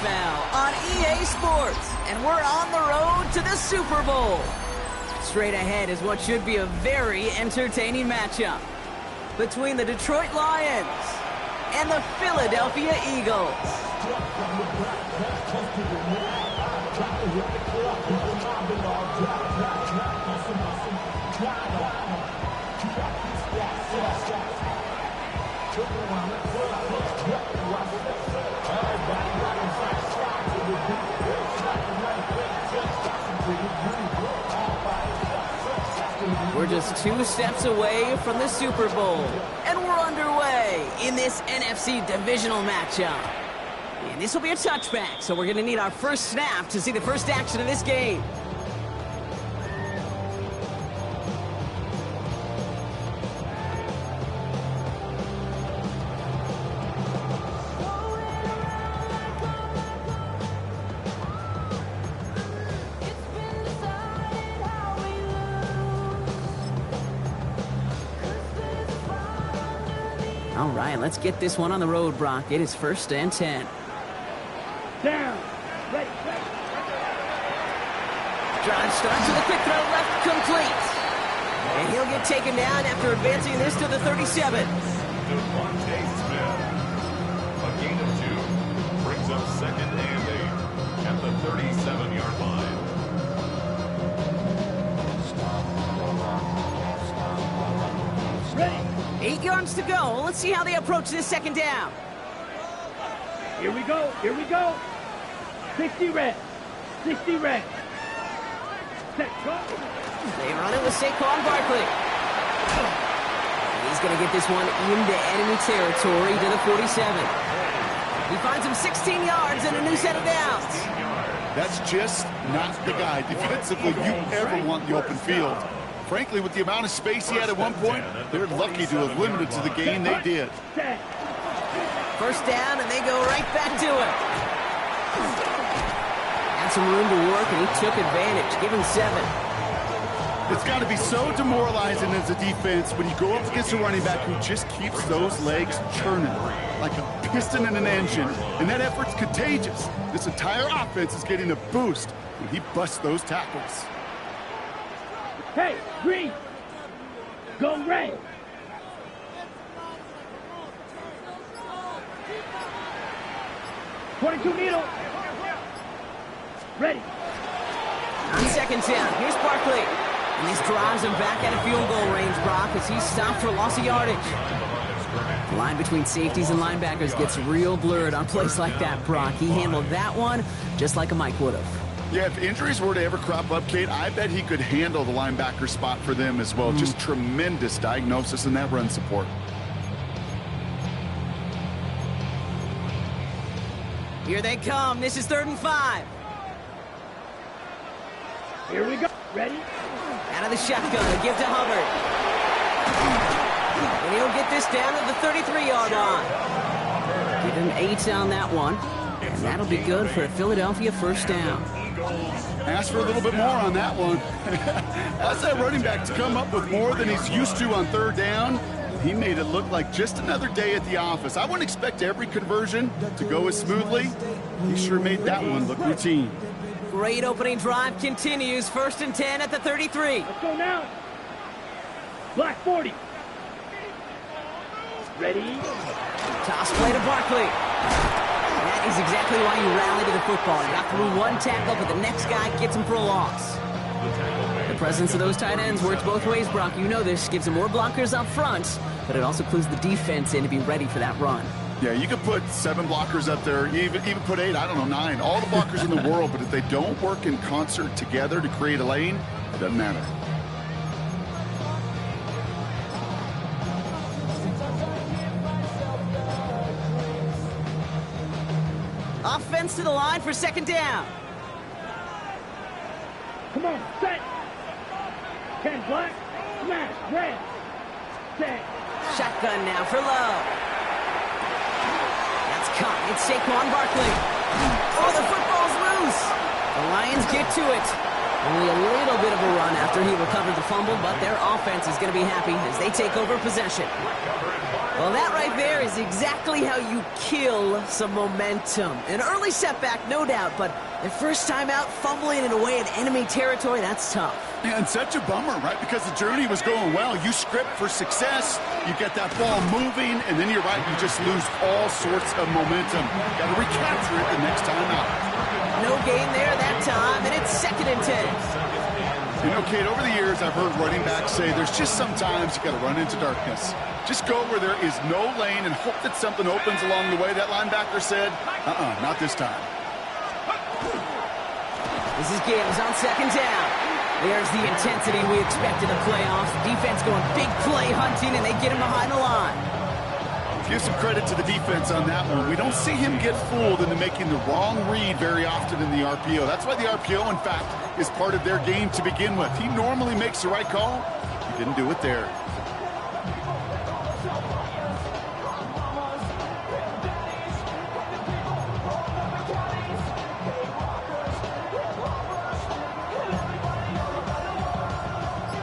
NFL on EA Sports, and we're on the road to the Super Bowl. Straight ahead is what should be a very entertaining matchup between the Detroit Lions and the Philadelphia Eagles. We're just 2 steps away from the Super Bowl, and we're underway in this NFC divisional matchup. And this will be a touchback, so we're going to need our first snap to see the first action of this game. All right, let's get this one on the road, Brock. It is 1st and 10. Down. Ready. Drive starts with a quick throw left, complete. And he'll get taken down after advancing this to the 37. A gain of 2 brings up 2nd and 8 at the 37-yard line. 8 yards to go. Let's see how they approach this 2nd down. Here we go. Here we go. 60 red. 60 red. Set, go. They run it with Saquon Barkley. He's going to get this one into enemy territory to the 47. He finds him 16 yards and a new set of downs. That's just not the guy defensively you ever want in the open field. Frankly, with the amount of space he had at one point, they're lucky to have limited to the gain they did. 1st down, and they go right back to it. Had some room to work, and he took advantage. Give him 7. It's got to be so demoralizing as a defense when you go up against a running back who just keeps those legs churning like a piston in an engine, and that effort's contagious. This entire offense is getting a boost when he busts those tackles. Hey, green. Go red. .22 needle. Ready. On 2nd down, here's Barkley. And this drives him back out of field goal range, Brock, as he's stopped for loss of yardage. The line between safeties and linebackers gets real blurred on plays like that, Brock. He handled that one just like a Mike would have. Yeah, if injuries were to ever crop up, Kate, I bet he could handle the linebacker spot for them as well. Just tremendous diagnosis in that run support. Here they come. This is 3rd and 5. Here we go. Ready? Out of the shotgun, a give to Hubbard. And he'll get this down to the 33-yard line. Give him 8 on that one. And that'll be good for a Philadelphia 1st down. Ask for a little bit more on that one. That's that running back to come up with more than he's used to on 3rd down. He made it look like just another day at the office. I wouldn't expect every conversion to go as smoothly. He sure made that one look routine. Great opening drive continues. 1st and 10 at the 33. Let's go now. Black 40. Ready? Toss play to Barkley. That is exactly why you rally to the football. You got through one tackle, but the next guy gets him for a loss. The presence of those tight ends works both ways, Brock. You know this. Gives them more blockers up front, but it also clues the defense in to be ready for that run. Yeah, you could put 7 blockers up there, even put 8, I don't know, 9. All the blockers in the world, but if they don't work in concert together to create a lane, it doesn't matter. Offense to the line for 2nd down. Come on, set. 10 black, smash, red. Set. Shotgun now for Lowe. That's caught. It's Saquon Barkley. Oh, the football's loose. The Lions get to it. Only a little bit of a run after he recovered the fumble, but their offense is going to be happy as they take over possession. Well, that right there is exactly how you kill some momentum. An early setback, no doubt, but their first time out, fumbling it away in enemy territory, that's tough. Yeah, and such a bummer, right? Because the journey was going well. You script for success, you get that ball moving, and then you're right, you just lose all sorts of momentum. Got to recapture it the next time out. No gain there that time, and it's 2nd and 10. You know, Kate, over the years, I've heard running backs say there's just sometimes you got to run into darkness. Just go where there is no lane and hope that something opens along the way. That linebacker said, not this time. This is Gibbs on 2nd down. There's the intensity we expect in the playoffs. Defense going big play hunting, and they get him behind the line. Give some credit to the defense on that one. We don't see him get fooled into making the wrong read very often in the RPO. That's why the RPO, in fact, is part of their game to begin with. He normally makes the right call. He didn't do it there.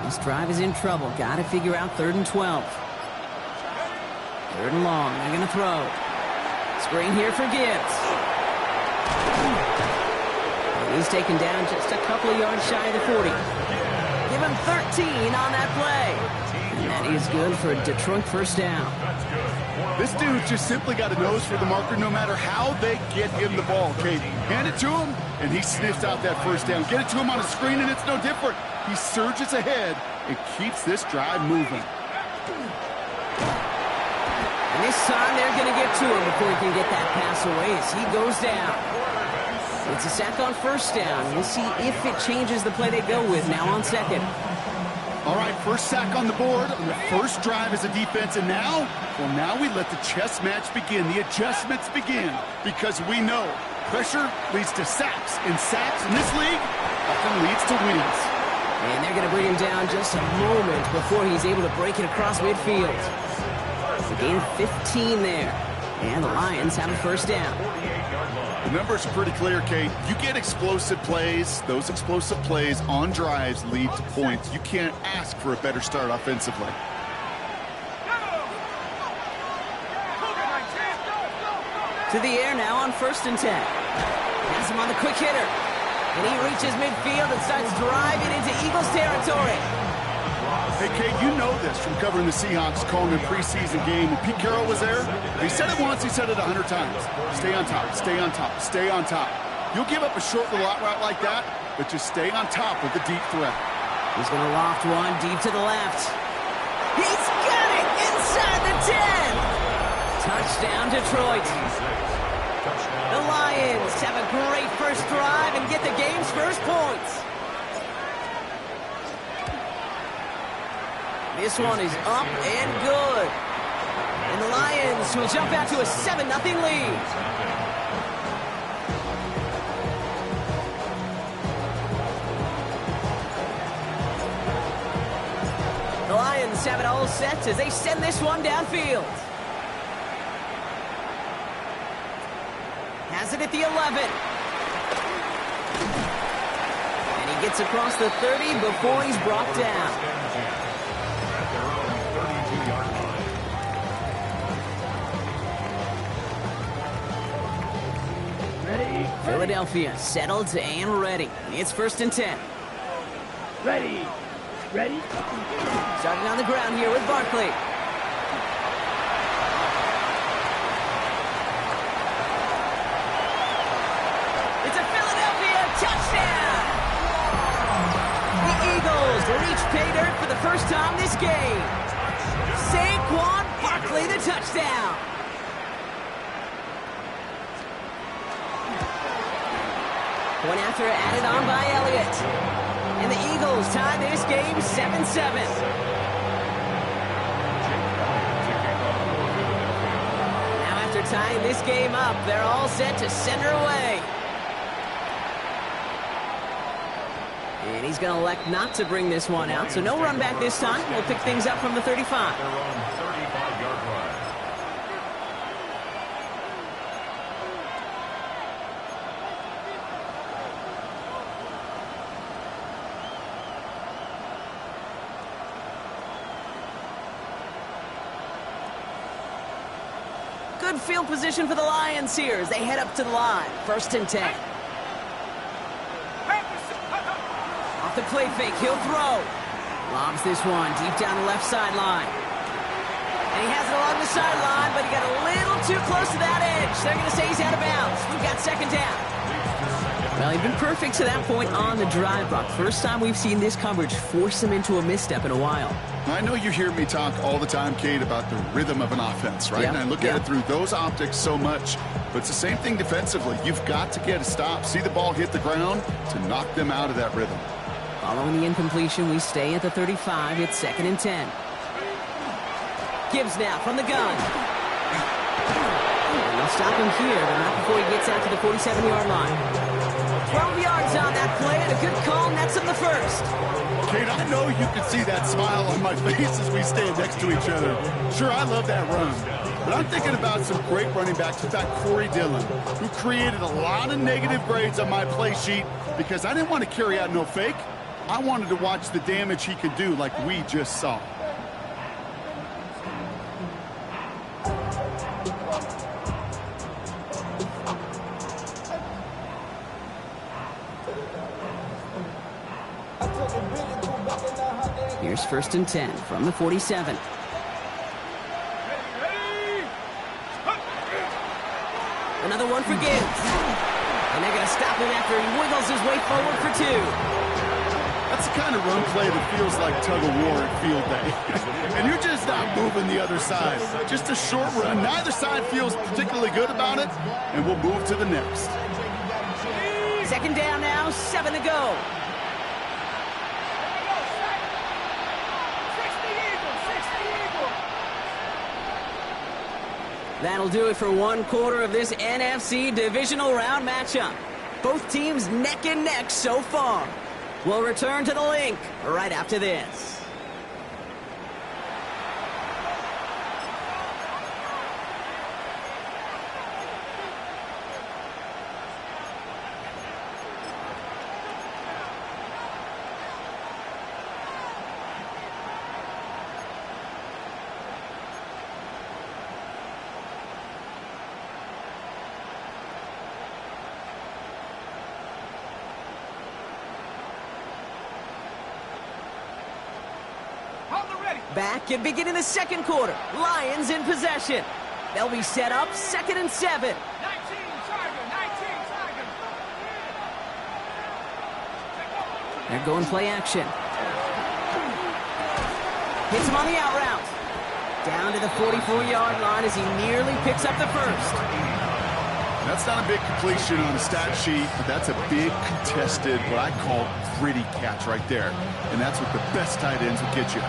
This drive is in trouble. Got to figure out 3rd and 12. 3rd and long. They're going to throw. Screen here for Gibbs. He's taken down just a couple of yards shy of the 40. Give him 13 on that play. And that is good for a Detroit first down. This dude just simply got a nose for the marker no matter how they get him the ball, Kate. Hand it to him, and he sniffs out that first down. Get it to him on a screen, and it's no different. He surges ahead and keeps this drive moving. And this time they're going to get to him before he can get that pass away as he goes down. It's a sack on 1st down. We'll see if it changes the play they go with now on 2nd. All right, first sack on the board on the first drive as a defense, and now we let the chess match begin. The adjustments begin because we know pressure leads to sacks, and sacks in this league often leads to wins. And they're going to bring him down just a moment before he's able to break it across midfield. The gain of 15 there, and the Lions have a first down. The numbers are pretty clear, Kate. You get explosive plays. Those explosive plays on drives lead to points. You can't ask for a better start offensively. To the air now on 1st and 10. Pass him on the quick hitter. And he reaches midfield and starts driving into Eagles territory. Hey, Kate, you know this from covering the Seahawks, calling a preseason game. When Pete Carroll was there, he said it once, he said it 100 times. Stay on top, stay on top, stay on top. You'll give up a short little out route like that, but just stay on top with the deep threat. He's going to loft one deep to the left. He's got it inside the 10. Touchdown, Detroit. The Lions have a great first drive and get the game's first points. This one is up and good. And the Lions will jump out to a 7-0 lead. The Lions have it all set as they send this one downfield. Has it at the 11. And he gets across the 30 before he's brought down. Philadelphia settled and ready. It's 1st and 10. Ready. Ready. Starting on the ground here with Barkley. It's a Philadelphia touchdown! The Eagles reach pay dirt for the first time this game. Saquon Barkley, the touchdown. Point after added on by Elliott. And the Eagles tie this game 7-7. Now after tying this game up, they're all set to send her away. And he's going to elect not to bring this one out, so no run back this time. We'll pick things up from the 35. Good field position for the Lions here as they head up to the line. 1st and 10. Off the play fake, he'll throw. Lobs this one deep down the left sideline. And he has it along the sideline, but he got a little too close to that edge. They're going to say he's out of bounds. We've got 2nd down. Well, he's been perfect to that point on the drive, Brock. First time we've seen this coverage force him into a misstep in a while. I know you hear me talk all the time, Kate, about the rhythm of an offense, right? Yep. And I look at it through those optics so much. But it's the same thing defensively. You've got to get a stop, see the ball hit the ground to knock them out of that rhythm. Following the incompletion, we stay at the 35. It's 2nd and 10. Gibbs now from the gun. And they'll stop him here, but not before he gets out to the 47-yard line. 12 yards on that play, and a good call nets him the 1st. Kate, I know you can see that smile on my face as we stand next to each other. Sure, I love that run. But I'm thinking about some great running backs. In fact, Corey Dillon, who created a lot of negative grades on my play sheet because I didn't want to carry out no fake. I wanted to watch the damage he could do like we just saw. Here's 1st and 10 from the 47. Another one for Gibbs. And they're going to stop him after he wiggles his way forward for 2. That's the kind of run play that feels like tug-of-war at field day. And you're just not moving the other side. Just a short run. Neither side feels particularly good about it, and we'll move to the next. 2nd down now, 7 to go. That'll do it for 1 quarter of this NFC divisional round matchup. Both teams neck and neck so far. We'll return to the link right after this. Back and beginning the 2nd quarter. Lions in possession. They'll be set up 2nd and 7. 19 Tiger. They're going play action. Hits him on the out route. Down to the 44-yard line as he nearly picks up the 1st. That's not a big completion on a stat sheet, but that's a big contested, what I call gritty catch right there. And that's what the best tight ends will get you.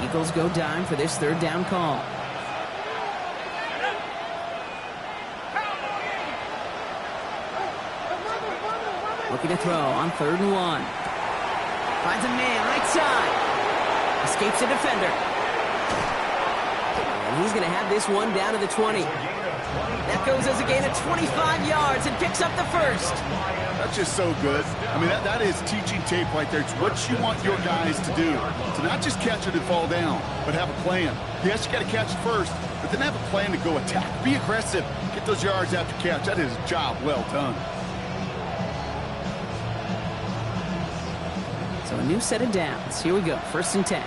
Eagles go dime for this 3rd down call. Looking to throw on 3rd and 1. Finds a man right side. Escapes a defender. And he's going to have this one down to the 20. That goes as a gain of 25 yards and picks up the 1st. That's just so good. I mean, that is teaching tape right there. It's what you want your guys to do. To not just catch it and fall down, but have a plan. Yes, you got to catch it first, but then have a plan to go attack. Be aggressive. Get those yards after catch. That is a job well done. So a new set of downs. Here we go. 1st and 10.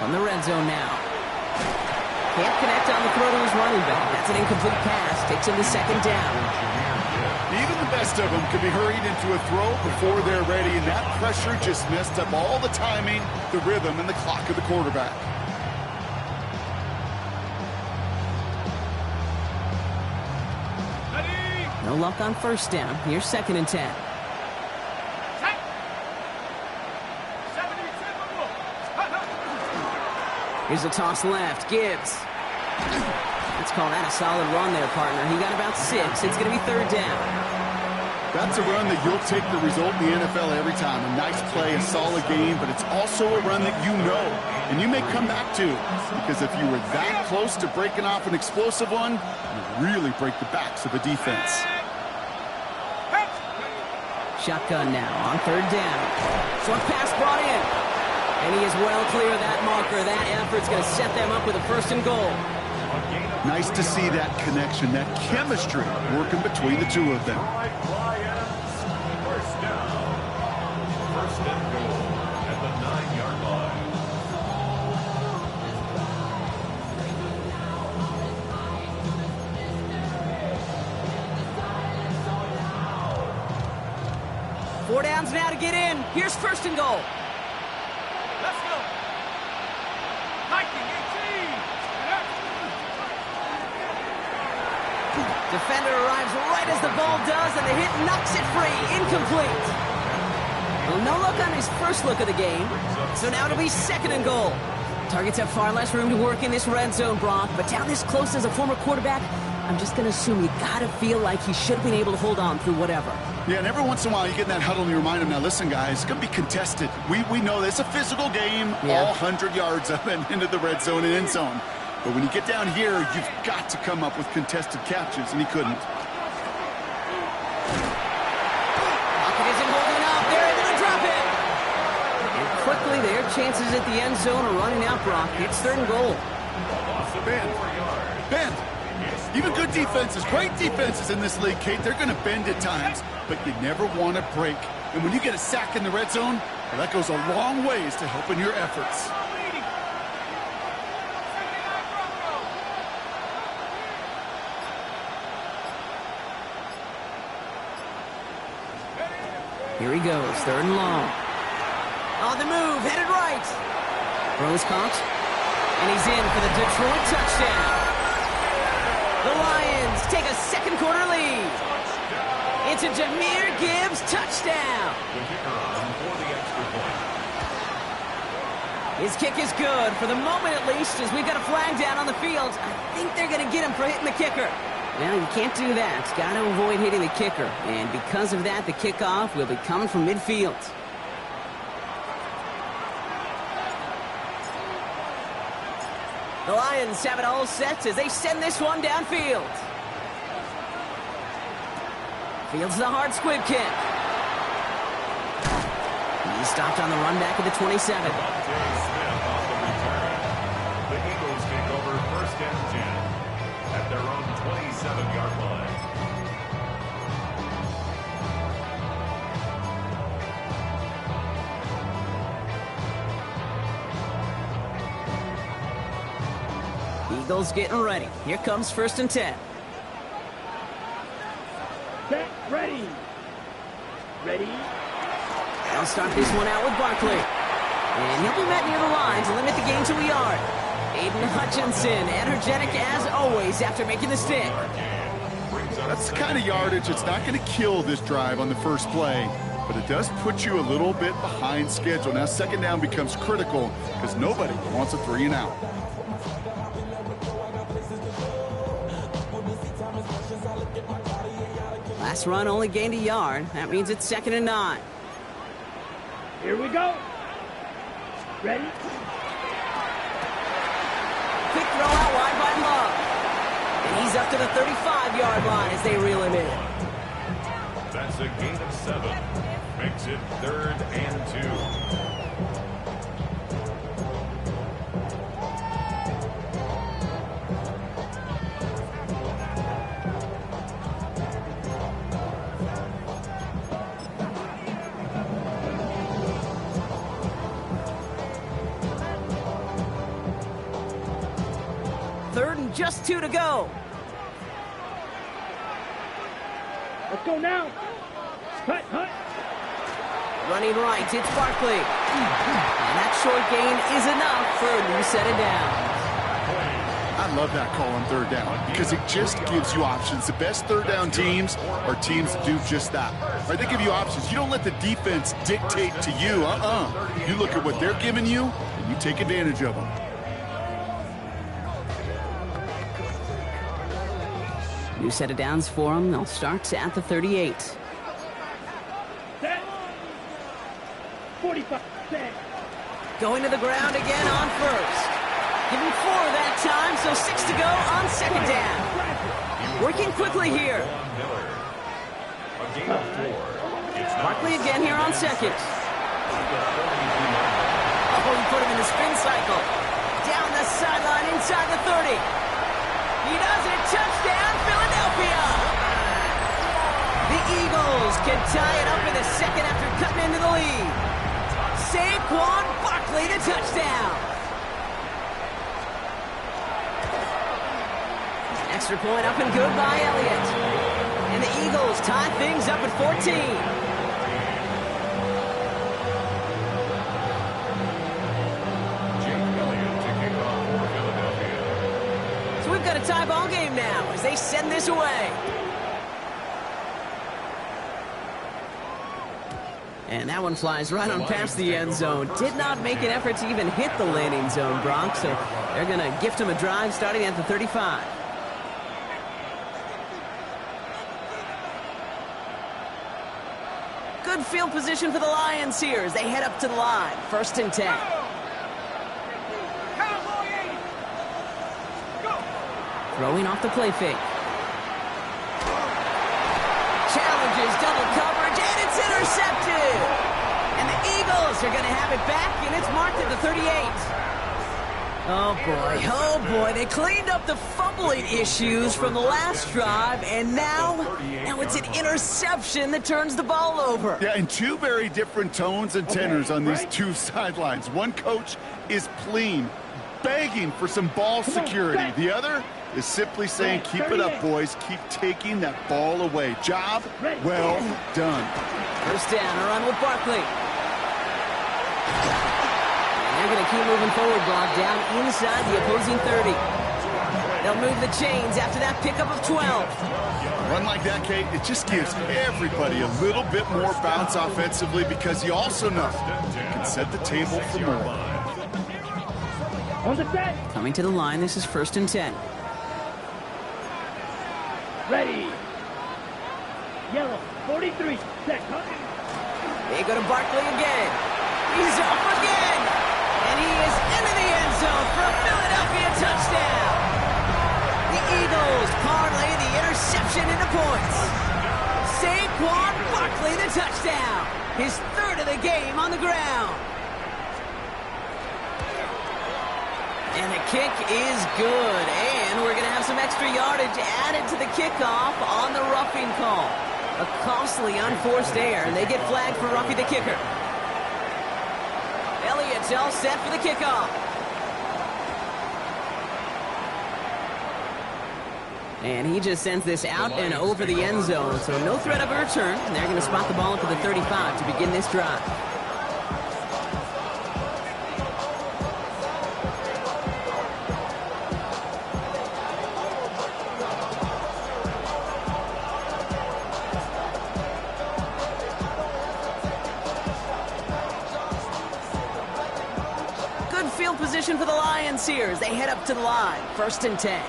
From the red zone now. Can't connect on the throw to his running back. That's an incomplete pass. Takes him to 2nd down. Even the best of them could be hurried into a throw before they're ready, and that pressure just messed up all the timing, the rhythm, and the clock of the quarterback. No luck on 1st down. Here's 2nd and 10. Here's a toss left. Gibbs. Let's call that a solid run there, partner. He got about 6. It's going to be 3rd down. That's a run that you'll take the result in the NFL every time. A nice play, a solid game, but it's also a run that you know And you may come back to, because if you were that close to breaking off an explosive one, you really break the backs of a defense. Shotgun now on third down. Short pass brought in. And he is well clear of that marker. That effort's going to set them up with a first and goal. Nice to see that connection, that chemistry working between the two of them. First down. First and goal at the 9-yard line. Four downs now to get in. Here's first and goal. Let's go. Hiking 18. Defender arrives right as the ball does, and the hit knocks it free. Incomplete. Well, no look on his first look of the game. So now it'll be second and goal. Targets have far less room to work in this red zone, Brock. But down this close as a former quarterback, I'm just going to assume you got to feel like he should have been able to hold on through whatever. Yeah, and every once in a while you get in that huddle and you remind him, now listen, guys, it's going to be contested. We know this is a physical game, all 100 yards up and into the red zone and end zone. But when you get down here, you've got to come up with contested catches, and he couldn't. Pocket isn't holding up. They're able to drop it. And quickly, their chances at the end zone are running out, Brock. It's third and goal. Bend. Even good defenses, great defenses in this league, Kate, they're going to bend at times, but you never want to break. And when you get a sack in the red zone, well, that goes a long ways to helping your efforts. Here he goes, third and long. On the move, headed right. Throws caught, and he's in for the Detroit touchdown. The Lions take a second quarter lead. It's a Jahmyr Gibbs touchdown. His kick is good, for the moment at least, as we've got a flag down on the field. I think they're going to get him for hitting the kicker. Well, you can't do that. Got to avoid hitting the kicker. And because of that, the kickoff will be coming from midfield. The Lions have it all set as they send this one downfield. Fields the hard squib kick. He's stopped on the run back at the 27. The Eagles take over first and 10 at their own 27-yard line. Eagles getting ready. Here comes first and 10. Set, ready. Ready. They'll start this one out with Barkley. And he'll be met near the line to limit the gain to a yard. Aiden Hutchinson, energetic as always after making the stick. That's the kind of yardage that's not going to kill this drive on the first play, but it does put you a little bit behind schedule. Now second down becomes critical because nobody wants a 3 and out. Last run only gained a yard. That means it's second and 9. Here we go. Ready. Quick throw out wide by Love. And he's up to the 35-yard line as they reel him in. That's a gain of 7. Makes it third and 2. Third and just 2 to go. Let's go now. Hut, hut. Running right, it's Barkley. And that short gain is enough for a new set of downs. I love that call on third down because it just gives you options. The best third down teams are teams that do just that. Right? They give you options. You don't let the defense dictate to you. You look at what they're giving you, and you take advantage of them. New set of downs for them. They'll start at the 38. Set. 45. Set. Going to the ground again on first. Give him 4 that time, so 6 to go on second down. Working quickly here. Barkley again here on second. Oh, he put him in the spin cycle. Down the sideline inside the 30. He does it. Touchdown, Philadelphia. The Eagles can tie it up in the second after cutting into the lead. Saquon Barkley to touchdown. Extra point up and good by Elliott. And the Eagles tie things up at 14. We've got a tie ball game now as they send this away. And that one flies right on past the end zone. Did not make an effort to even hit the landing zone, Brock, so they're going to gift him a drive starting at the 35. Good field position for the Lions here as they head up to the line. 1st and 10. Throwing off the play fake. Challenges double coverage, and it's intercepted. And the Eagles are going to have it back, and it's marked at the 38. Oh boy, they cleaned up the fumbling issues from the last drive, and now it's an interception that turns the ball over. Yeah, and 2 very different tones and tenors on these 2 sidelines. One coach is pleading, begging for some ball security. The other is simply saying, keep it up, boys. Keep taking that ball away. Job well done. 1st down, a run with Barkley. And they're going to keep moving forward, Brock, down inside the opposing 30. They'll move the chains after that pickup of 12. A run like that, Kate, it just gives everybody a little bit more bounce offensively because you also know you can set the table for more. On the set. Coming to the line, this is 1st and 10. Ready. Yellow, 43, set. They go to Barkley again. He's off again. And he is into the end zone for a Philadelphia touchdown. The Eagles parlay the interception into points. Saquon Barkley the touchdown. His 3rd of the game on the ground. And the kick is good. And we're going to have some extra yardage added to the kickoff on the roughing call. A costly unforced error, and they get flagged for roughing the kicker. Elliott's all set for the kickoff. And he just sends this out and over the end zone, so no threat of a return. And they're going to spot the ball up at the 35 to begin this drive. Field position for the Lions here as they head up to the line. 1st and 10.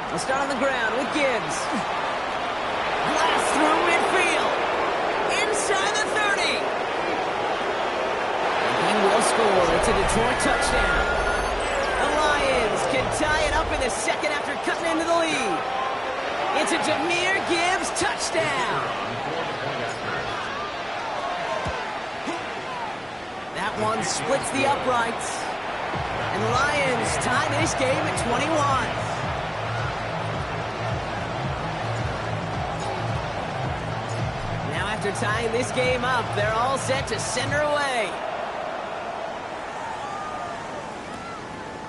They'll start on the ground with Gibbs. Blast through midfield. Inside the 30. And he will score. It's a Detroit touchdown. The Lions can tie it up in the second after cutting into the lead. It's a Jahmyr Gibbs touchdown. That one splits the uprights. And the Lions tie this game at 21. Now after tying this game up, they're all set to send her away.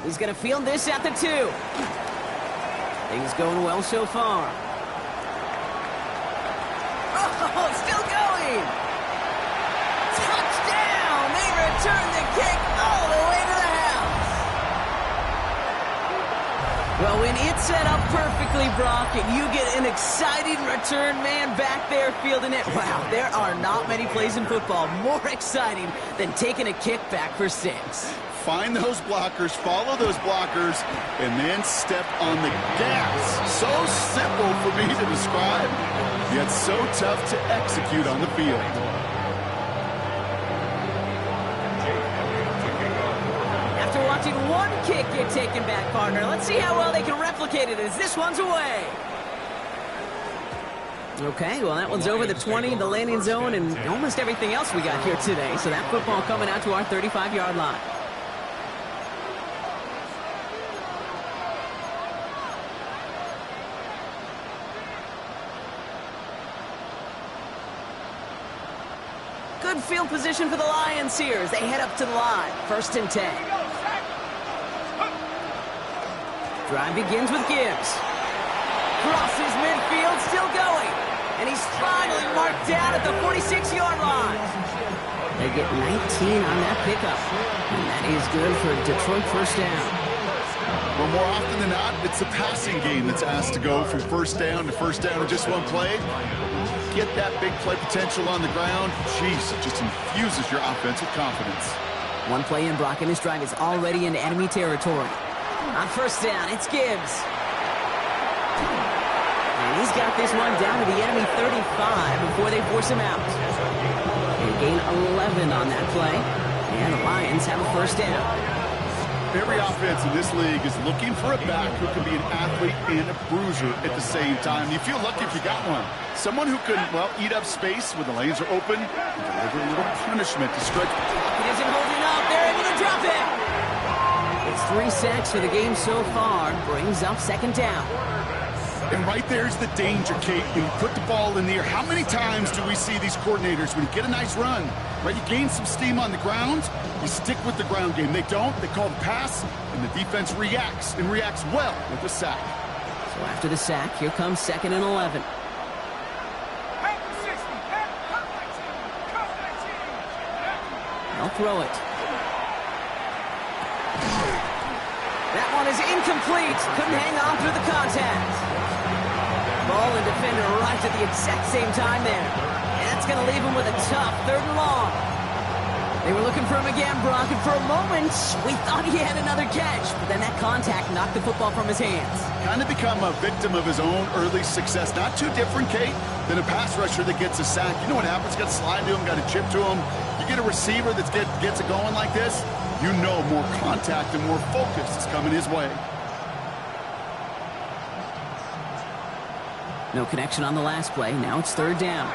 He's going to field this at the 2. Things going well so far. Oh, still going. Return the kick all the way to the house. Well, when it's set up perfectly, Brock, and you get an exciting return man back there fielding it, wow, there are not many plays in football more exciting than taking a kick back for 6. Find those blockers, follow those blockers, and then step on the gas. So simple for me to describe, yet so tough to execute on the field. watching one kick get taken back, partner. Let's see how well they can replicate it as this one's away. Okay, well, that one's over the 20, the landing zone, and almost everything else we got here today. So that football coming out to our 35-yard line. Good field position for the Lions here as they head up to the line. 1st and 10. Drive begins with Gibbs. Crosses midfield, still going. And he's finally marked down at the 46-yard line. They get 19 on that pickup. And that is good for Detroit 1st down. Well, more often than not, it's the passing game that's asked to go from 1st down to 1st down in just one play. Get that big play potential on the ground. Jeez, it just infuses your offense with confidence. One play in, Brock, and his drive is already into enemy territory. On 1st down, it's Gibbs. And he's got this one down to the enemy 35 before they force him out. They gain 11 on that play. And the Lions have a 1st down. Every offense in this league is looking for a back who can be an athlete and a bruiser at the same time. You feel lucky if you got one. Someone who can, well, eat up space when the lanes are open and deliver a little punishment to stretch. It isn't holding up. They're able to drop it. It's 3 sacks for the game so far. Brings up 2nd down. And right there's the danger, Kate. When you put the ball in the air, how many times do we see these coordinators, when you get a nice run, right, you gain some steam on the ground, you stick with the ground game. They don't. They call the pass, and the defense reacts, and reacts well with the sack. So after the sack, here comes 2nd and 11. They'll throw it. That one is incomplete. Couldn't hang on through the contact. Ball and defender arrived at the exact same time there. And that's going to leave him with a tough 3rd and long. They were looking for him again, Brock, and for a moment, we thought he had another catch. But then that contact knocked the football from his hands. Kind of become a victim of his own early success. Not too different, Kate, than a pass rusher that gets a sack. You know what happens? Got to slide to him, got to chip to him. You get a receiver that gets it going like this, you know more contact and more focus is coming his way. No connection on the last play. Now it's 3rd down.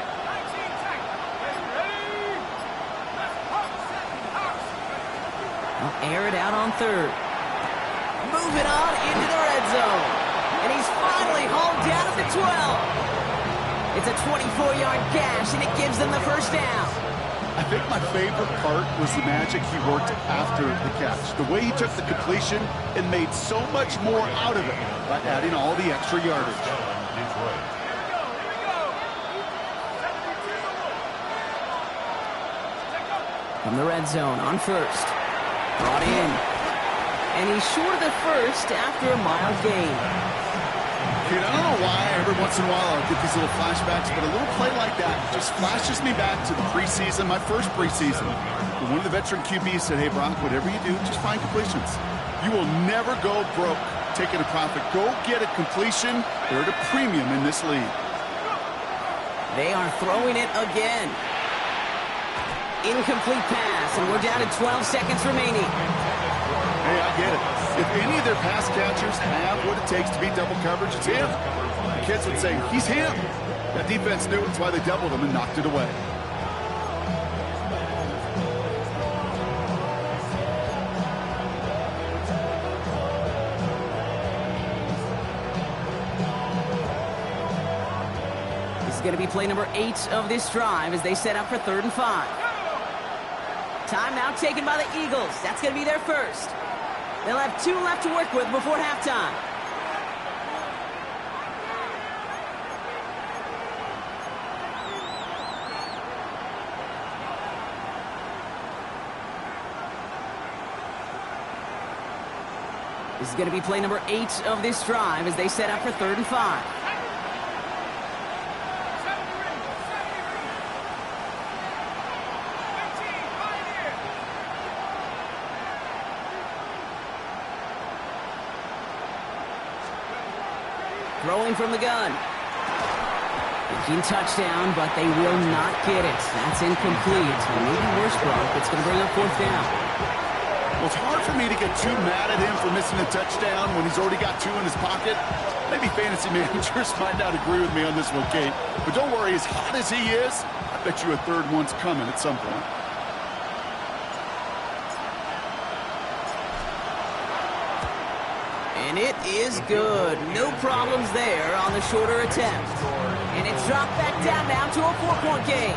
They'll air it out on 3rd. Move it on into the red zone. And he's finally hauled down at the 12. It's a 24-yard gash, and it gives them the 1st down. I think my favorite part was the magic he worked after the catch. The way he took the completion and made so much more out of it by adding all the extra yardage. From the red zone on 1st. Brought in. And he's short of the 1st after a mild gain. Kid, I don't know why every once in a while I'll get these little flashbacks, but a little play like that just flashes me back to the preseason, my first preseason. When one of the veteran QBs said, hey, Brock, whatever you do, just find completions. You will never go broke taking a profit. Go get a completion. They're at a premium in this league. They are throwing it again. Incomplete pass, and we're down to 12 seconds remaining. Hey, I get it. If any of their pass catchers have what it takes to beat double coverage, it's him. The kids would say, he's him. That defense knew it's why they doubled him and knocked it away. This is going to be play number 8 of this drive as they set up for 3rd and 5. Timeout taken by the Eagles. That's going to be their 1st. They'll have 2 left to work with before halftime. This is going to be play number 8 of this drive as they set up for 3rd and 5. Throwing from the gun. Thinking touchdown, but they will not get it. That's incomplete. And maybe worse, Brock. It's going to bring up 4th down. Well, it's hard for me to get too mad at him for missing a touchdown when he's already got 2 in his pocket. Maybe fantasy managers might not agree with me on this one, Kate. But don't worry, as hot as he is, I bet you a third one's coming at some point. And it is good. No problems there on the shorter attempt. And it's dropped back down now to a 4-point game.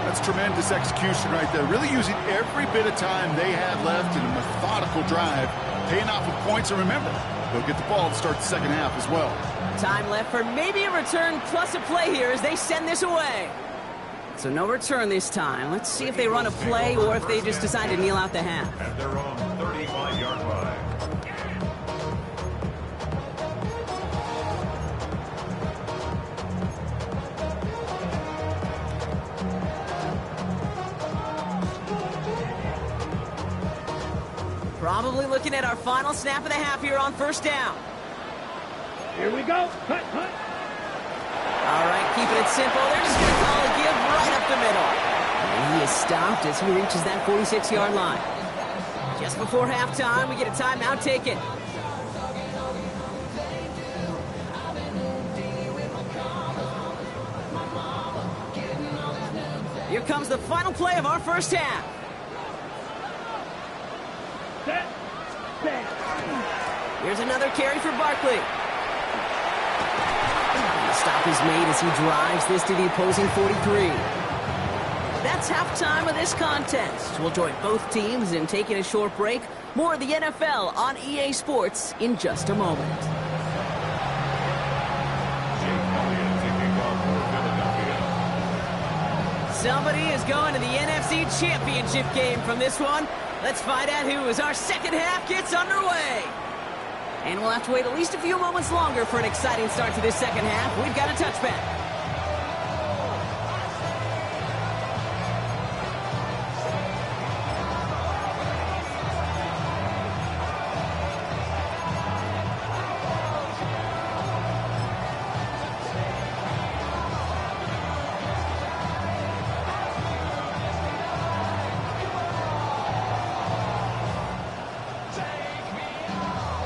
That's tremendous execution right there. Really using every bit of time they have left in a methodical drive, paying off with points. And remember, they'll get the ball to start the second half as well. Time left for maybe a return plus a play here as they send this away. So no return this time. Let's see if they run a play or if they just decide to kneel out the half. At their own 35-yard line. Probably looking at our final snap of the half here on first down. Here we go. Cut, cut. All right, keeping it simple. They're just going to call a give right up the middle. And he is stopped as he reaches that 46-yard line. Just before halftime, we get a timeout taken. Here comes the final play of our first half. Set. Set. Here's another carry for Barkley. The stop is made as he drives this to the opposing 43. That's halftime of this contest. We'll join both teams in taking a short break. More of the NFL on EA Sports in just a moment. Somebody is going to the NFC Championship game from this one. Let's find out who as our second half gets underway. And we'll have to wait at least a few moments longer for an exciting start to this second half. We've got a touchback.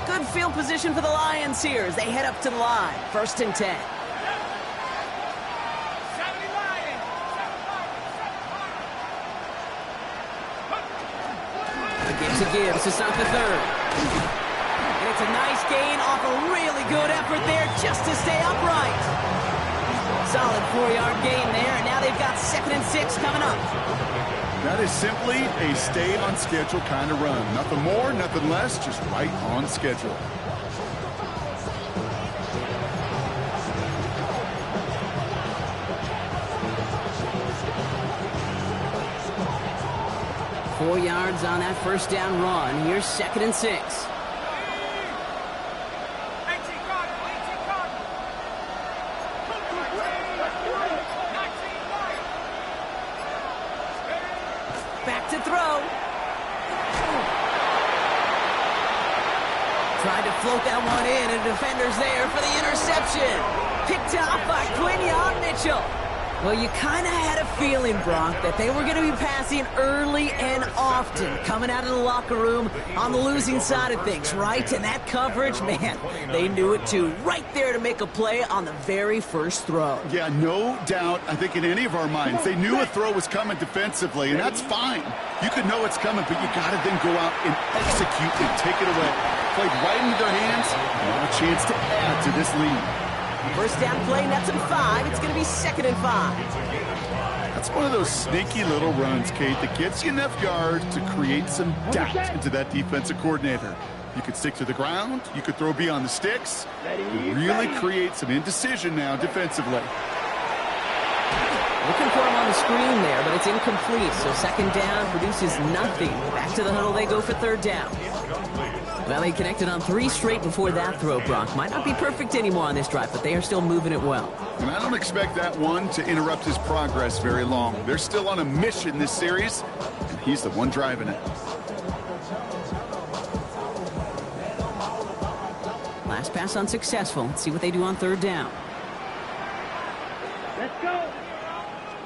Good field position for the Lions here as they head up to the line. 1st and 10. The Gibbs to start the third. And it's a nice gain off a really good effort there just to stay upright. Solid 4-yard gain there, and now they've got 2nd and 6 coming up. That is simply a stay on schedule kind of run. Nothing more, nothing less, just right on schedule. Four yards on that first down run. Here's 2nd and 6. Back to throw. Tried to float that one in, and defender's there for the interception. Picked off by Quinion Mitchell. Well, you kind of had a feeling, Brock, that they were going to be passing early and often, coming out of the locker room on the losing side of things, right? And that coverage, man, they knew it too. Right there to make a play on the very first throw. Yeah, no doubt. I think in any of our minds, they knew a throw was coming defensively, and that's fine. You could know it's coming, but you got to then go out and execute and take it away. Played right into their hands, and have a chance to add to this lead. First down play, nets him 5. It's going to be 2nd and 5. That's one of those sneaky little runs, Kate, that gets you enough yards to create some doubt into that defensive coordinator. You could stick to the ground. You could throw beyond the sticks. You really create some indecision now defensively. Looking for him on the screen there, but it's incomplete. So 2nd down produces nothing. Back to the huddle they go for 3rd down. Well, they connected on 3 straight before that throw, Brock. Might not be perfect anymore on this drive, but they are still moving it well. And I don't expect that one to interrupt his progress very long. They're still on a mission this series, and he's the one driving it. Last pass unsuccessful. Let's see what they do on 3rd down. Let's go.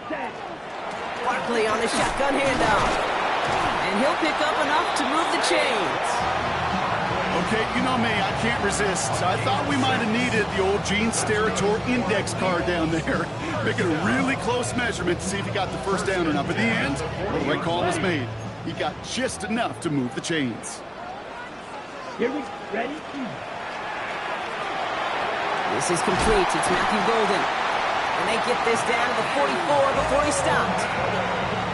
Set. Barkley on the shotgun handoff. And he'll pick up enough to move the chains. Okay, you know me, I can't resist. I thought we might have needed the old Gene Steratore index card down there. Making a really close measurement to see if he got the first down or not. But in the end, the right call was made. He got just enough to move the chains. Here we ready? This is complete. It's Matthew Golden. And they get this down to the 44 before he stopped.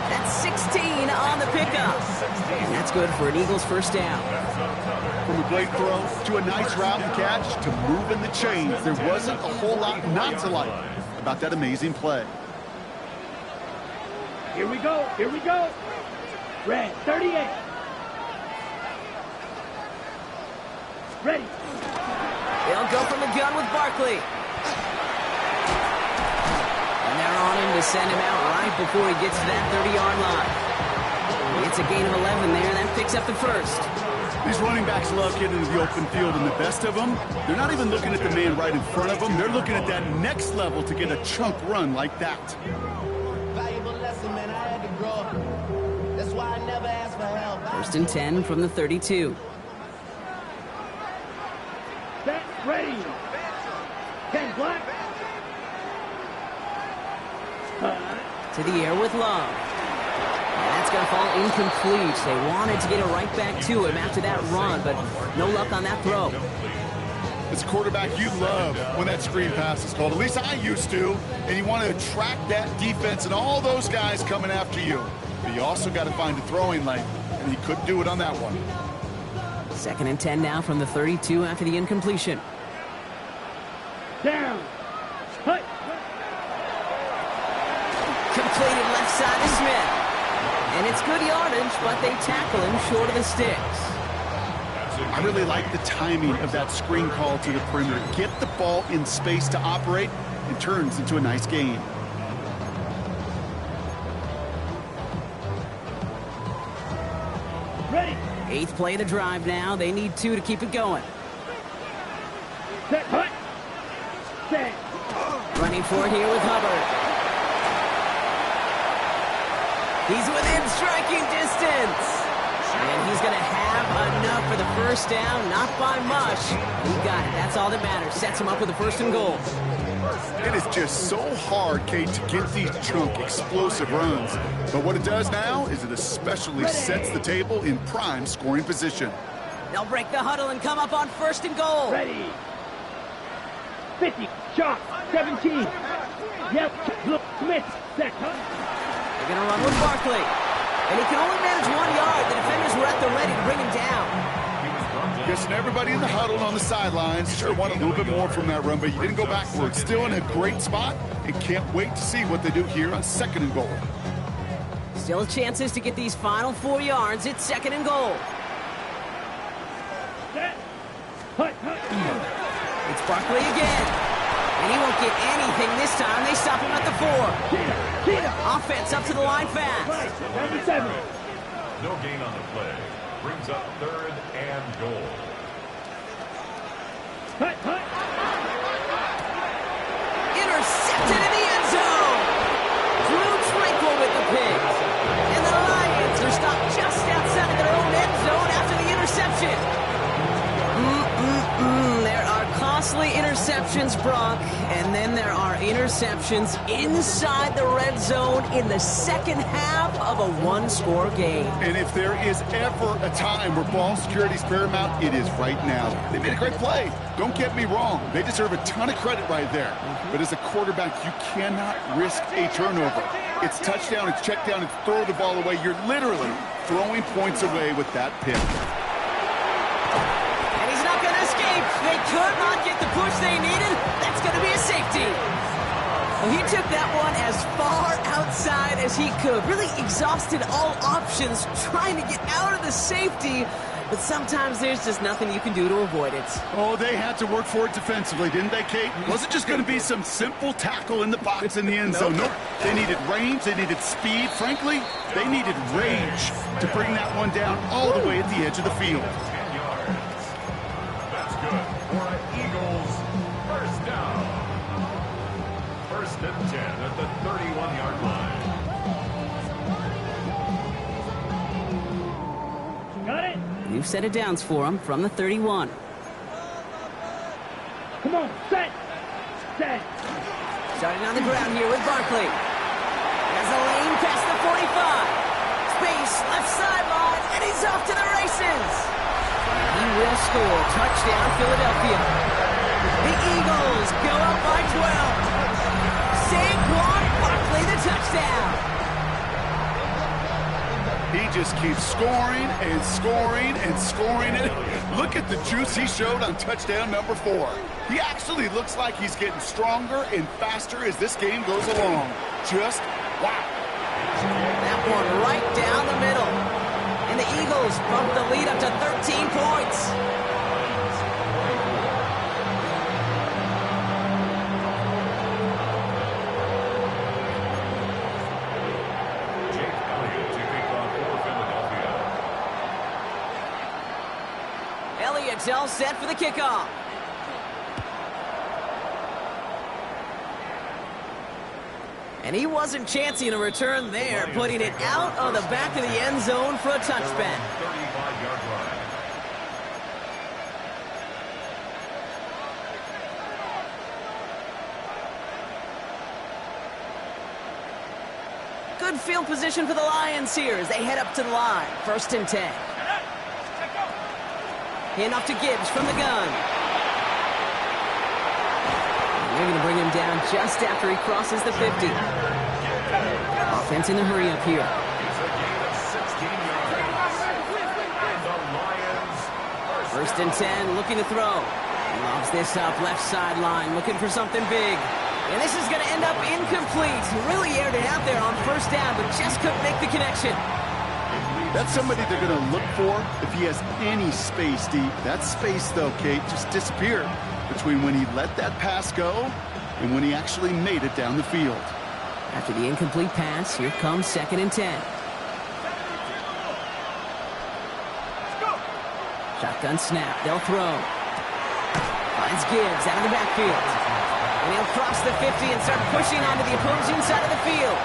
That's 16 on the pickup. And that's good for an Eagles first down. From a great throw to a nice route and catch to moving the chains, there wasn't a whole lot not to like about that amazing play. Here we go. Here we go. Red 38. Ready. They'll go from the gun with Barkley. And they're on him to send him out right before he gets to that 30-yard line. It's a gain of 11 there. That picks up the first. These running backs love getting into the open field, and the best of them, they're not even looking at the man right in front of them. They're looking at that next level to get a chunk run like that. Valuable lesson, man. I had to grow up. That's why I never asked for help. First and 10 from the 32. Set. Ready. 10 black. To the air with Love. And that's going to fall incomplete. They wanted to get it right back to him after that run, but no luck on that throw. As a quarterback, you love when that screen pass is called. At least I used to. And you want to attract that defense and all those guys coming after you. But you also got to find a throwing lane, and he couldn't do it on that one. Second and 10 now from the 32 after the incompletion. Down. Hut. Completed left side to Smith. And it's good yardage, but they tackle him short of the sticks. I really like the timing of that screen call to the perimeter. Get the ball in space to operate. It turns into a nice gain. Ready. Eighth play of the drive now. They need 2 to keep it going. Set. Hut. Set. Running for it here with Hubbard. He's within striking distance. And he's going to have enough for the first down. Not by much. He got it. That's all that matters. Sets him up with a first and goal. It is just so hard, Kate, to get these chunk, explosive runs. But what it does now is it especially sets the table in prime scoring position. They'll break the huddle and come up on first and goal. Ready. 50. Shot. 17. Yep. Look. Smith. Set. Hut. They're going to run with Barkley. And he can only manage 1 yard. The defenders were at the ready to bring him down. Guessing everybody in the huddle and on the sidelines sure want a little bit more from that run, but you didn't go backwards. Still in a great spot and can't wait to see what they do here on second and goal. Still chances to get these final 4 yards. It's second and goal. Set. Hut. Hut. It's Barkley again. And he won't get anything this time. They stop him at the 4. Cheetah. Offense up to the line fast. Right. 97. No gain on the play. Brings up third and goal. Hut. Hut. Intercepted in the end zone. Drew Tranquil with the pick. And the Lions are stopped just outside their own end zone after the interception. There are costly interceptions, Brock, and then there are interceptions inside the red zone in the second half of a one-score game. And if there is ever a time where ball security is paramount, it is right now. They made a great play. Don't get me wrong. They deserve a ton of credit right there. But as a quarterback, you cannot risk a turnover. It's touchdown, it's check down, it's throw the ball away. You're literally throwing points away with that pick. They could not get the push they needed. That's going to be a safety. Well, he took that one as far outside as he could. Really exhausted all options trying to get out of the safety. But sometimes there's just nothing you can do to avoid it. Oh, they had to work for it defensively, didn't they, Kate? Wasn't just going to be some simple tackle in the box in the end zone. Nope. They needed range. They needed speed. Frankly, they needed rage to bring that one down all the way at the edge of the field. For an Eagles first down. First and 10 at the 31-yard line. New set of downs for him from the 31. Come on, set. Set. Starting on the ground here with Barkley. Has a lane past the 45. Space, left sideline, and he's off to the races. He will score. Touchdown, Philadelphia. The Eagles go up by 12. Saquon Barkley, the touchdown. He just keeps scoring and scoring and scoring. Look at the juice he showed on touchdown number 4. He actually looks like he's getting stronger and faster as this game goes along. Just wow. That one right down the middle. And the Eagles bump the lead up to 13 points. Elliott's all set for the kickoff. And he wasn't chancing a return there, putting it out on the back of the end zone for a touchback. 35-yard line. Good field position for the Lions here as they head up to the line. 1st and 10. Hand off to Gibbs from the gun. They're going to bring him down just after he crosses the 50. Offense in the hurry-up here. It's a gain of 16 yards. The Lions are 1st and 10, looking to throw. He lobs this up, left sideline, looking for something big. And this is going to end up incomplete. Really aired it out there on 1st down, but just couldn't make the connection. That's somebody they're going to look for if he has any space deep. That space, though, Kate, just disappeared between when he let that pass go and when he actually made it down the field. After the incomplete pass, here comes 2nd and 10. Shotgun snap, they'll throw. Finds Gibbs out of the backfield. And he'll cross the 50 and start pushing onto the opposing side of the field.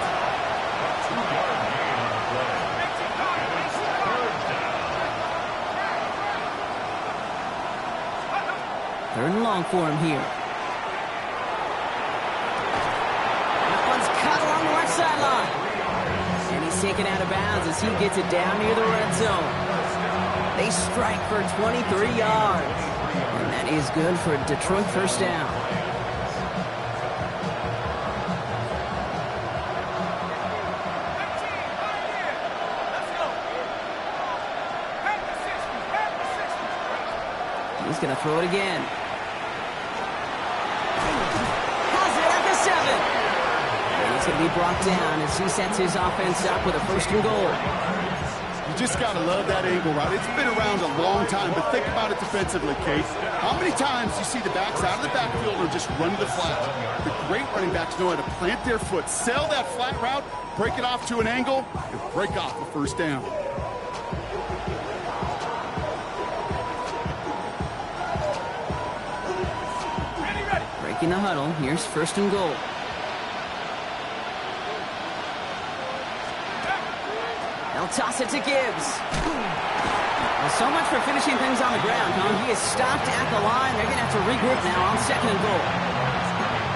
Third and long for him here. That one's cut along the left sideline. And he's taken out of bounds as he gets it down near the red zone. They strike for 23 yards. And that is good for a Detroit 1st down. He's going to throw it again. Has it at the 7. And he's going to be brought down as he sets his offense up with a 1st and goal. You just got to love that angle, right? It's been around a long time, but think about it defensively, Kate. How many times you see the backs out of the backfield or just run to the flat? The great running backs know how to plant their foot, sell that flat route, break it off to an angle, and break off the 1st down. Breaking the huddle. Here's 1st and goal. They'll toss it to Gibbs. Well, so much for finishing things on the ground, huh? He is stopped at the line. They're going to have to regroup now on 2nd and goal.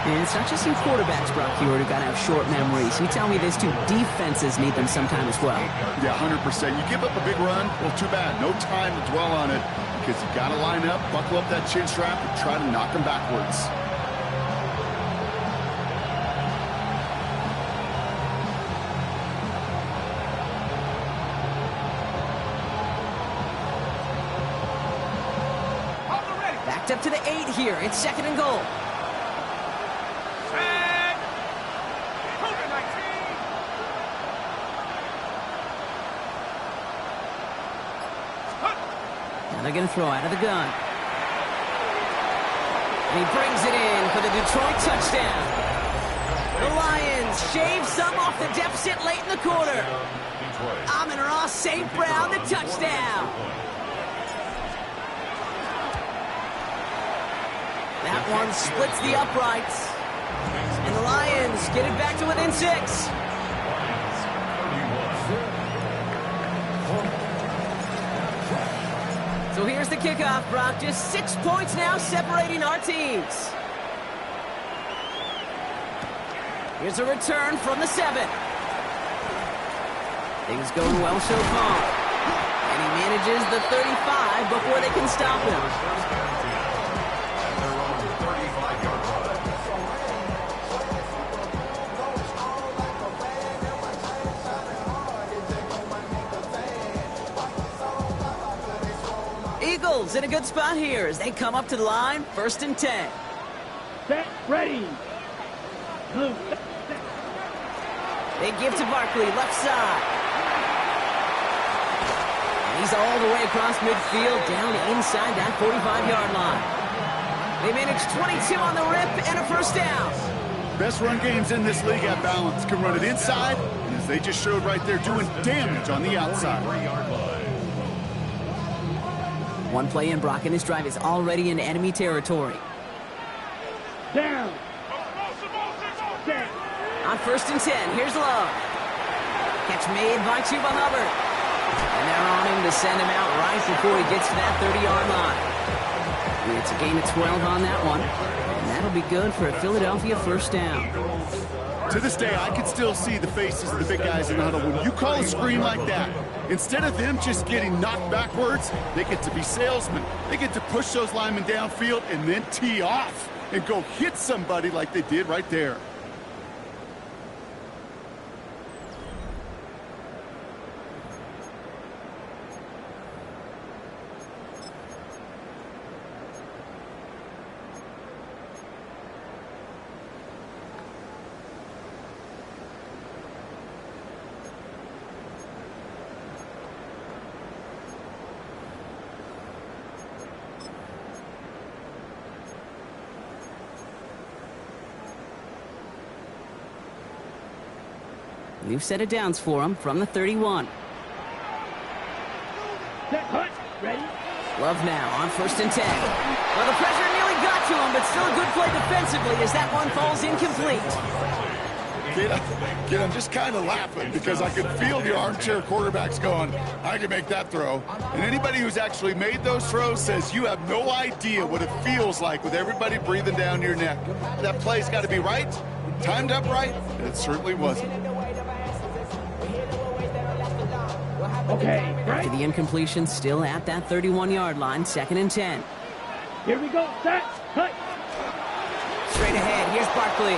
And it's not just some quarterbacks, Brock, who got to have short memories. You tell me this too, defenses need them sometime as well. Yeah, 100%. You give up a big run, well, too bad. No time to dwell on it because you got to line up, buckle up that chin strap, and try to knock them backwards. Backed up to the 8 here. It's 2nd and goal. Now they're going to throw out of the gun. And he brings it in for the Detroit touchdown. The Lions shave some off the deficit late in the quarter. Amon-Ra St. Brown, the touchdown. That one splits the uprights. And the Lions get it back to within 6. So here's the kickoff, Brock. Just 6 points now separating our teams. Here's a return from the 7. Things going well so far. And he manages the 35 before they can stop him. Eagles in a good spot here as they come up to the line, 1st and 10. Set, ready. Blue. They give to Barkley, left side. And he's all the way across midfield, down inside that 45-yard line. They manage 22 on the rip and a 1st down. Best run games in this league at balance. Can run it inside, and as they just showed right there, doing damage on the outside. One play in, Brock, and this drive is already in enemy territory. Down. Set. On 1st and 10, here's Love. Catch made by Chuba Hubbard. And they're on him to send him out right before he gets to that 30-yard line. And it's a gain of 12 on that one. And that'll be good for a Philadelphia 1st down. To this day, I can still see the faces of the big guys in the huddle. When you call a screen like that, instead of them just getting knocked backwards, they get to be salesmen. They get to push those linemen downfield and then tee off and go hit somebody like they did right there. New set of downs for him from the 31. Set, hut. Ready. Love now on 1st and 10. Well, the pressure nearly got to him, but still a good play defensively as that one falls incomplete. Kid, I'm just kind of laughing because I could feel the armchair quarterbacks going, I can make that throw. And anybody who's actually made those throws says you have no idea what it feels like with everybody breathing down your neck. That play's got to be right, timed up right, and it certainly wasn't. Okay, right. After the incompletion, still at that 31-yard line, 2nd and 10. Here we go. Set, hut. Straight ahead, here's Barkley.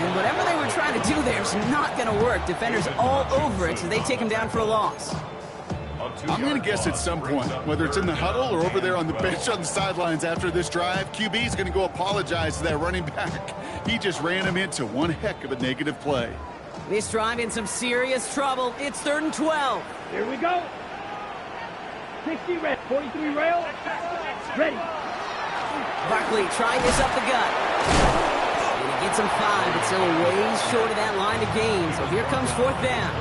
And whatever they were trying to do there is not going to work. Defenders all over it, so they take him down for a loss. I'm going to guess at some point, whether it's in the huddle or over there on the bench on the sidelines after this drive, QB is going to go apologize to that running back. He just ran him into one heck of a negative play. This drive in some serious trouble. It's 3rd and 12. Here we go. 60 red. 43 rail. Ready. Barkley trying this up the gut. And he gets him 5, but still a ways short of that line of gain. So here comes 4th down.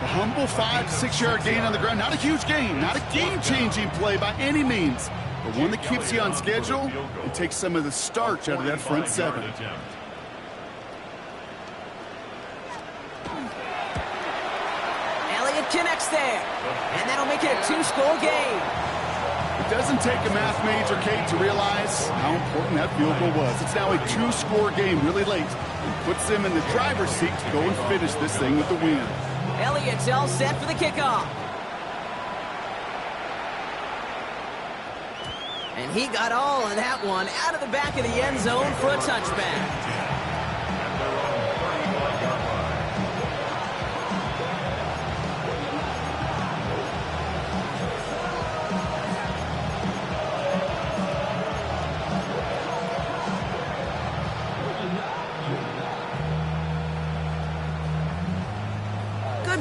A humble 5 to 6-yard gain on the ground. Not a huge gain, not a game-changing play by any means, but one that keeps you on schedule and takes some of the starch out of that front 7. Connects there, and that'll make it a 2-score game. It doesn't take a math major, Kate, to realize how important that field goal was. It's now a 2-score game really late and puts them in the driver's seat to go and finish this thing with the win. Elliott's all set for the kickoff. And he got all of that one out of the back of the end zone for a touchback.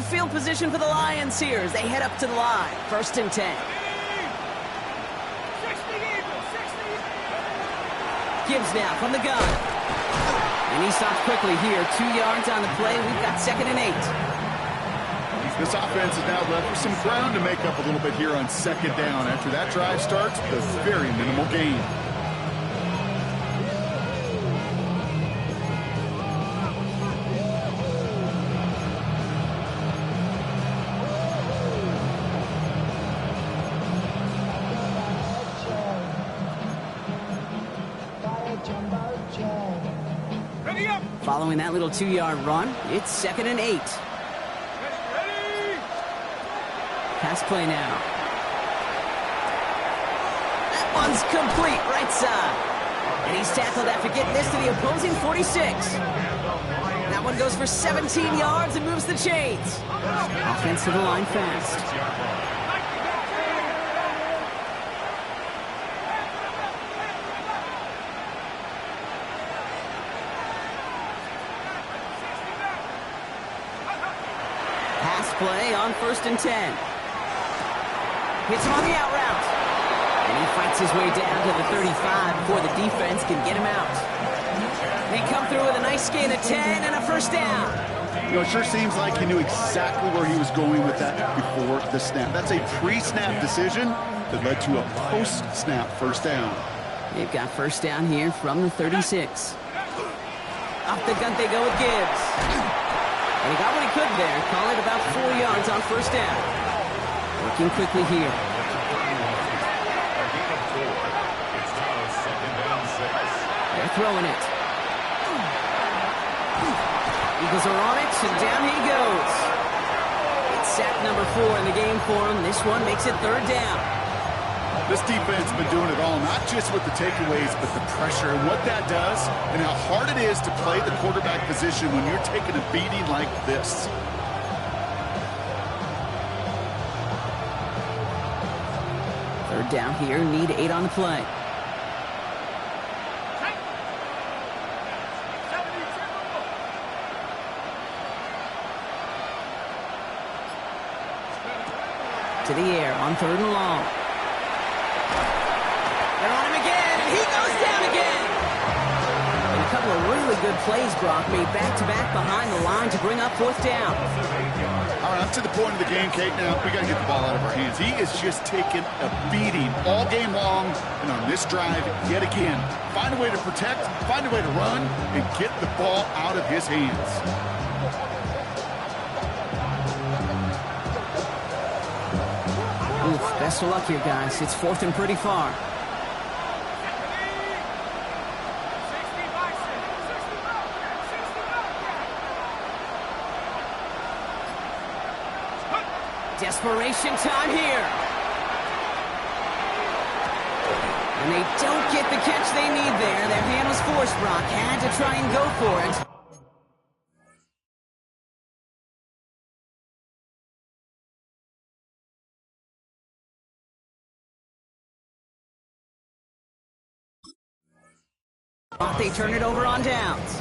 Field position for the Lions here as they head up to the line. 1st and 10. Gibbs now from the gun. And he stops quickly here. 2 yards on the play. We've got 2nd and 8. This offense is now left with some ground to make up a little bit here on 2nd down. After that drive starts with a very minimal gain. Following that little 2-yard run, it's 2nd and 8. Pass play now. That one's complete, right side. And he's tackled after getting this to the opposing 46. That one goes for 17 yards and moves the chains. Offense to the line fast. Pass play on 1st and 10. Hits him on the out route. And he fights his way down to the 35 before the defense can get him out. They come through with a nice gain of 10 and a 1st down. You know, it sure seems like he knew exactly where he was going with that before the snap. That's a pre-snap decision that led to a post-snap 1st down. They've got 1st down here from the 36. Off the gun they go with Gibbs. And he got what he could there. Call it about 4 yards on 1st down. Working quickly here. They're throwing it. Eagles are on it, and down he goes. It's sack number 4 in the game for him. This one makes it 3rd down. This defense has been doing it all, not just with the takeaways, but the pressure and what that does and how hard it is to play the quarterback position when you're taking a beating like this. Third down here, need 8 on the play. To the air on 3rd and long. They're on him again, and he goes down again. And a couple of really good plays, Brock, made back-to-back behind the line to bring up 4th down. All right, up to the point of the game, Kate, now we got to get the ball out of our hands. He is just taking a beating all game long, and on this drive, yet again, find a way to protect, find a way to run, and get the ball out of his hands. Oof, best of luck here, guys. It's 4th and pretty far. Desperation time here. And they don't get the catch they need there. Their hand was forced, Brock. Had to try and go for it. They turn it over on downs.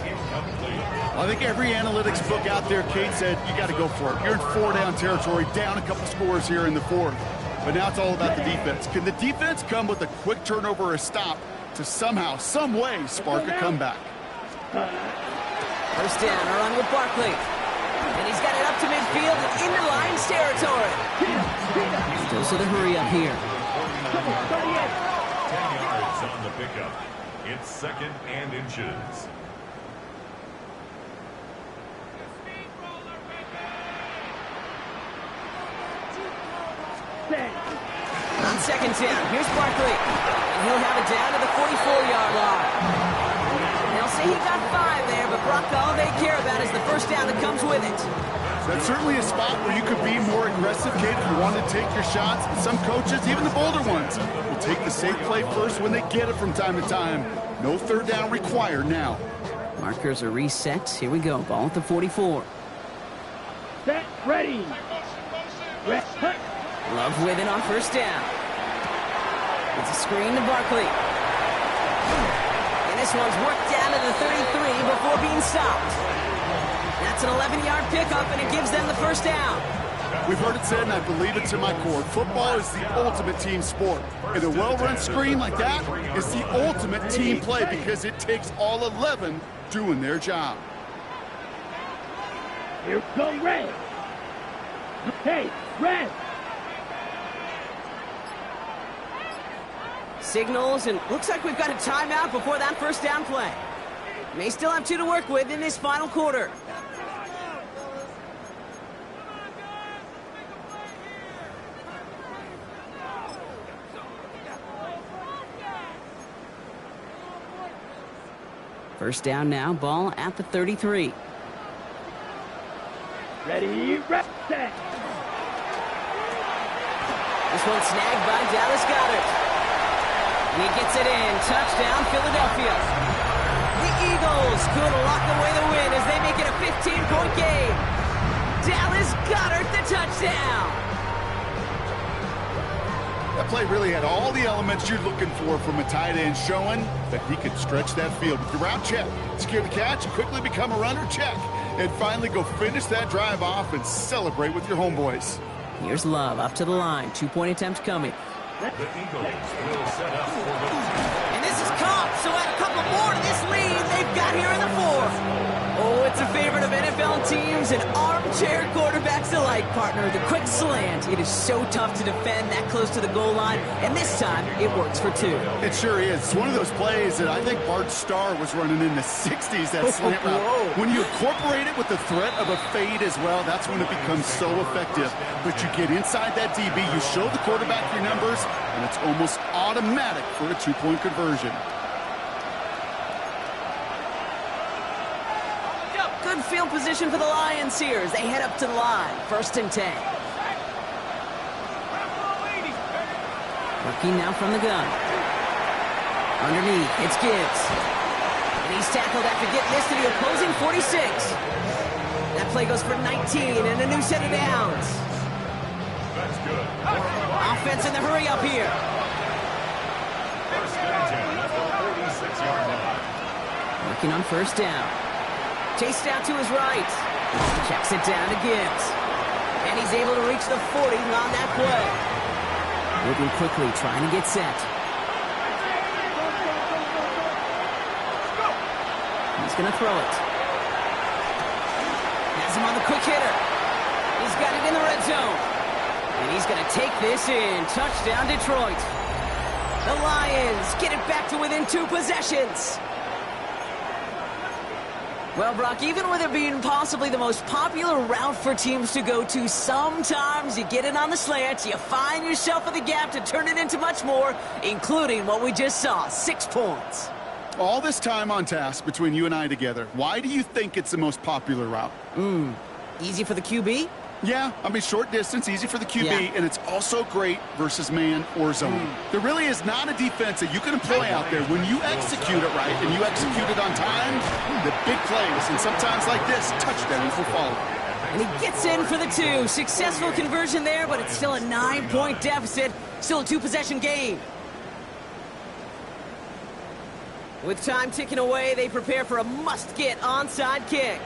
I think every analytics book out there, Kate, said you got to go for it. You're in 4-down territory, down a couple scores here in the 4th. But now it's all about the defense. Can the defense come with a quick turnover or a stop to somehow, some way, spark a comeback? 1st down, a run with Barkley. And he's got it up to midfield and into Lions territory. Goes to the hurry up here. 10 yards on the pickup. It's 2nd and inches. On 2nd down, here's Barkley. And he'll have it down to the 44-yard line. They'll say he got 5 there, but Brock, all they care about is the 1st down that comes with it. That's certainly a spot where you could be more aggressive, Kate, if you want to take your shots. And some coaches, even the bolder ones, will take the safe play first when they get it from time to time. No 3rd down required now. Markers are reset. Here we go. Ball at the 44. Set, ready. Love with it on 1st down. It's a screen to Barkley. And this one's worked down to the 33 before being stopped. That's an 11-yard pickup, and it gives them the 1st down. We've heard it said, and I believe it to my core, football is the ultimate team sport. And a well-run screen like that is the ultimate team play because it takes all 11 doing their job. Here go Red. Hey, Red. Signals, and looks like we've got a timeout before that 1st down play. May still have 2 to work with in this final quarter. First down now, ball at the 33. Ready, rep, set. This one snagged by Dallas Goedert. And he gets it in. Touchdown, Philadelphia. The Eagles could lock away the win as they make it a 15-point game. Dallas Goedert, the touchdown. That play really had all the elements you're looking for from a tight end, showing that he could stretch that field with the route check, secure the catch, quickly become a runner check, and finally go finish that drive off and celebrate with your homeboys. Here's Love up to the line. 2-point attempt coming. The Eagles will set up for the And this is caught, so add a couple more to this lead they've got here in the fourth. Oh, it's a favorite of NFL teams and armchair quarterbacks alike, partner. The quick slant. It is so tough to defend that close to the goal line, and this time it works for two. It sure is. It's one of those plays that I think Bart Starr was running in the 60s, that slant route. Whoa. When you incorporate it with the threat of a fade as well, that's when it becomes so effective. But you get inside that DB, you show the quarterback your numbers, and it's almost automatic for a two-point conversion. Good field position for the Lions here as they head up to the line. 1st and 10. Working now from the gun. Underneath, it's Gibbs. And he's tackled after getting this to the opposing 46. That play goes for 19 and a new set of downs. That's good. Offense in the hurry up here. First and 10 at the 36-yard line. Working on 1st down. Chased out to his right. Checks it down to Gibbs. And he's able to reach the 40 on that play. Moving quickly, trying to get set. He's going to throw it. Has him on the quick hitter. He's got it in the red zone. And he's going to take this in. Touchdown, Detroit. The Lions get it back to within 2 possessions. Well, Brock, even with it being possibly the most popular route for teams to go to, sometimes you get it on the slant, you find yourself in the gap to turn it into much more, including what we just saw, 6 points. All this time on task between you and I together, why do you think it's the most popular route? Easy for the QB? Yeah, I mean, short distance, easy for the QB, Yeah. and it's also great versus man or zone. There really is not a defense that you can employ out there. When you execute it right and you execute it on time, the big plays, and sometimes like this, touchdowns will follow. And he gets in for the 2. Successful conversion there, but it's still a 9-point deficit. Still a 2-possession game. With time ticking away, they prepare for a must-get onside kick.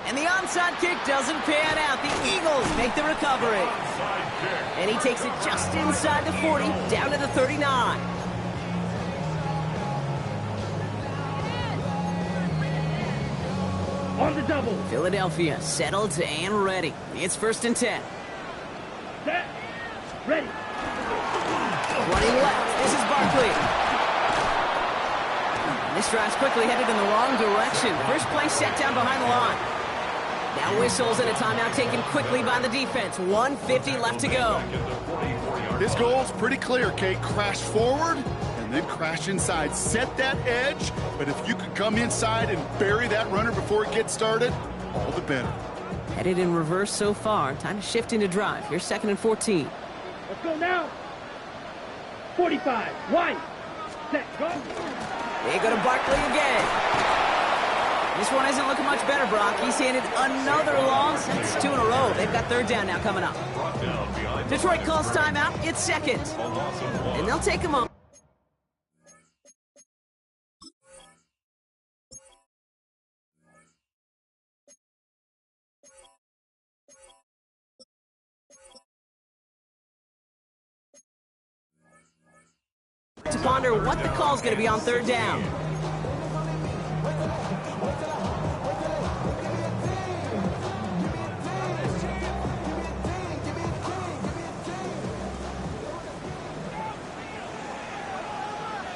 And the onside kick doesn't pan out. The Eagles make the recovery. And he takes it just inside the 40, down to the 39. On the double. Philadelphia settled and ready. It's 1st and 10. Set. Ready. Running left. This is Barkley. This drive's quickly headed in the wrong direction. First play set down behind the line. Now whistles and a timeout taken quickly by the defense. 1:50 left to go. His goal's pretty clear, Kate. Crash forward and then crash inside. Set that edge, but if you could come inside and bury that runner before it gets started, all the better. Headed in reverse so far. Time to shift into drive. Here's 2nd and 14. Let's go now. 45. Wide. Set. Go. They go to Barkley again. This one isn't looking much better, Brock. He's handed another loss. That's 2 in a row. They've got 3rd down now coming up. Detroit calls timeout. It's 2nd. And they'll take him up. To ponder what the call's going to be on 3rd down.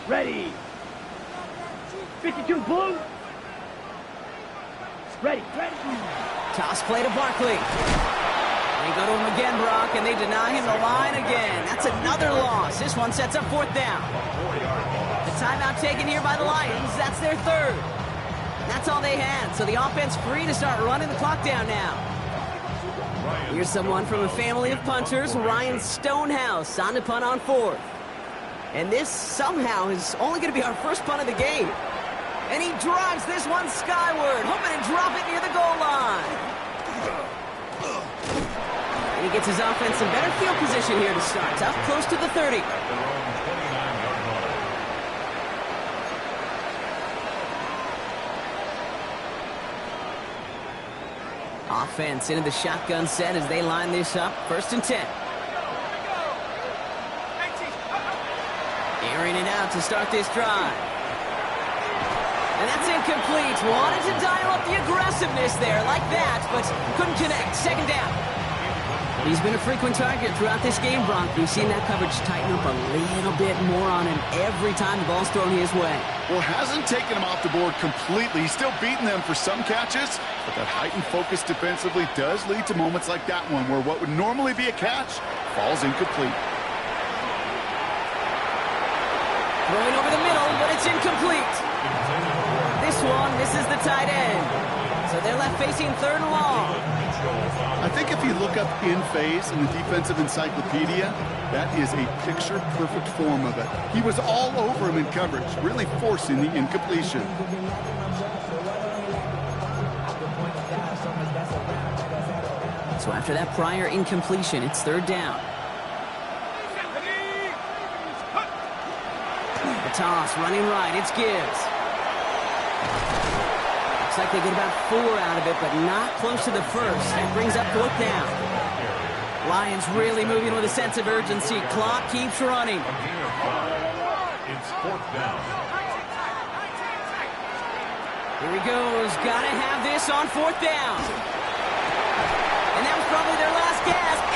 Ready. 52 blue. Ready, ready. Toss play to Barkley. They go to him again, Brock, and they deny him the line again. That's another loss. This one sets up 4th down. The timeout taken here by the Lions. That's their 3rd. And that's all they had. So the offense free to start running the clock down now. Here's someone from a family of punters, Ryan Stonehouse, on to punt on 4th. And this somehow is only going to be our first punt of the game. And he drives this one skyward, hoping to drop it near the goal line. And he gets his offense in better field position here to start. Up close to the 30. Offense into the shotgun set as they line this up. 1st and 10. Airing it out to start this drive. And that's incomplete. Wanted to dial up the aggressiveness there like that, but couldn't connect. 2nd down. He's been a frequent target throughout this game, Bronk. We've seen that coverage tighten up a little bit more on him every time the ball's thrown his way. Well, hasn't taken him off the board completely. He's still beating them for some catches, but that heightened focus defensively does lead to moments like that one where what would normally be a catch falls incomplete. Throwing over the middle, but it's incomplete. This one misses the tight end. So they're left facing 3rd and long. I think if you look up in phase in the defensive encyclopedia, that is a picture-perfect form of it. He was all over him in coverage, really forcing the incompletion. So after that prior incompletion, it's 3rd down. The toss, running right, it's Gibbs. Looks like they get about 4 out of it, but not close to the 1st. That brings up 4th down. Lions really moving with a sense of urgency. Clock keeps running. It's 4th down. Here he goes. Gotta have this on 4th down. And that was probably their last gasp.